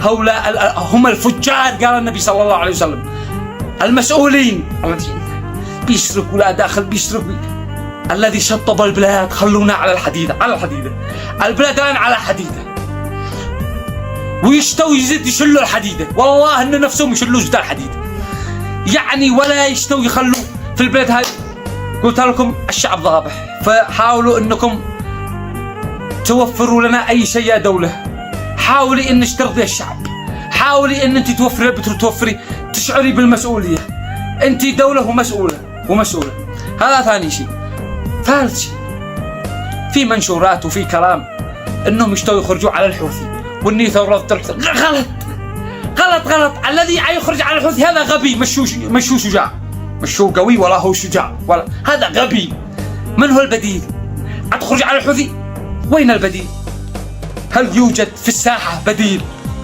هؤلاء هم الفجار، قال النبي صلى الله عليه وسلم. المسؤولين الذين بيشركوا لا داخل بيشركوا، الذي شطب البلاد خلونا على الحديدة، على الحديدة. البلاد الآن على حديدة، ويشتوا يزيد يشلوا الحديدة، والله إن نفسهم يشلوا زد الحديدة يعني، ولا يشتوا يخلوا في البلاد هاي. قلت لكم الشعب ضابح، فحاولوا انكم توفروا لنا اي شيء يا دولة. حاولي انك ترضي الشعب، حاولي ان انت توفري البترول، توفري، تشعري بالمسؤولية. انت دولة ومسؤولة. هذا ثاني شيء. ثالث شيء، في منشورات وفي كلام انهم يشتوا يخرجوا على الحوثي واني ثورات الحوثي. غلط. الذي يخرج على الحوثي هذا غبي، مش شجاع، مش هو قوي ولا هو شجاع، ولا هذا غبي. من هو البديل؟ أتخرج على الحوثي؟ وين البديل؟ هل يوجد في الساحة بديل؟